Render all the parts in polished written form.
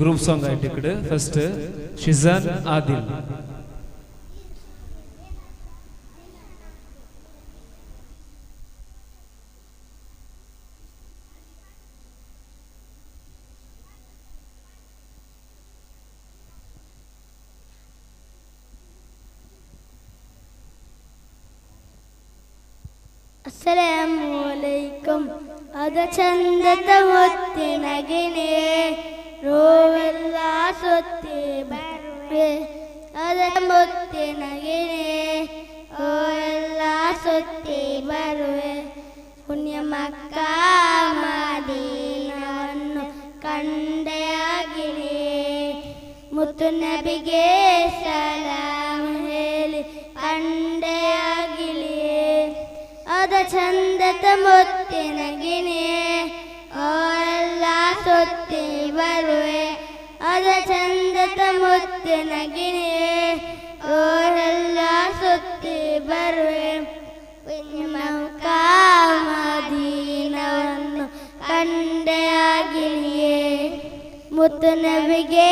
Group song ಆಯ್ತು ಈ ಕಡೆ ಫಸ್ಟ್ ಶಿಜಾನ್ ಆದಿಲ್ ಅಸ್ಸಲಾಮುಅಲೈಕುಂ ಅದ ಚಂದದ ಹೊತ್ತಿನ ಗಿಣೆ ರೋವೆಲ್ಲ ಸೊತ್ತಿ ಬರುವೆ ಅದ ಮುತ್ತಿನ ಗಿಣೆ ರೋವೆಲ್ಲ ಸೊತ್ತಿ ಬರುವೆ ಪುಣ್ಯ ಮಕ್ಕ ಮದೀನವನ್ನು ಕಂಡೆಯಾಗಿಣೆ ಮುತ್ತು ನಬಿಗೆ ಸಲಾಂ ಹೇಳಿ ಕಂಡೆಯಾಗಿಳಿ ಅದ ಚಂದದ ಮುತ್ತಿನ ಗಿಣೆ ಎಲ್ಲ ಸೊತ್ತಿ ಬರುವೆ ಅದ ಚಂದದ ಮುತ್ತಿನ ಗಿಣೆ ಎಲ್ಲ ಸೊತ್ತಿ ಬರುವೆ ಮಕ್ಕ ಮದೀನವನ್ನು ಕಂಡೆಯಾಗಿಳಿಯೇ ಮುತ್ತು ನಬಿಗೆ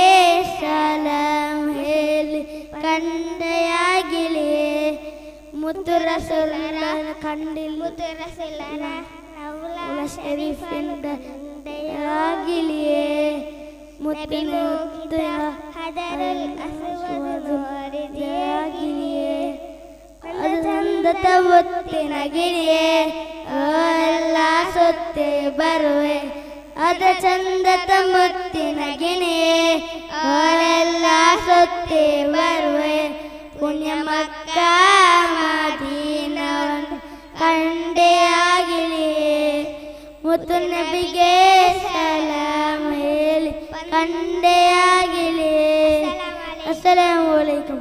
ಸಲಾಂ ಹೇಳಿ ಕಂಡೆಯಾಗಿಳಿಯೇ ಮುತ್ತು ರಸೂಲರ ಕಂಡಿಲ್ಲ ಮುತ್ತು ರಸೂಲರ ನೌಲ ಶರೀಫಿಂದ ಆಗಿಲಿಯೇ ಮುತ್ತಿನ ಹದರಲ್ ಅಸ್ವದ್ ಆಗಿಲಿಯೇ ಅದ ಚಂದದ ಮುತ್ತಿನ ಗಿಣಿಯೇ ಎಲ್ಲ ಸೊತ್ತೆ ಬರುವೆ ಅದ ಚಂದದ ಮುತ್ತಿನ ಗಿಣಿಯೇ ಎಲ್ಲ ಸೊತ್ತೆ ಬರುವೆ ಪುಣ್ಯ ಮಕ್ಕ ಮದೀನವನ್ನು ಕಂಡೆಯಾಗಿಳಿಯೇ ಮುತ್ತು ನಬಿಗೆ ಸಲಾಂ ಹೇಳಿ ಕಂಡೆಯಾಗಿಳಿಯೇ ಅಸ್ಸಲಾಮು ಅಲೈಕುಂ.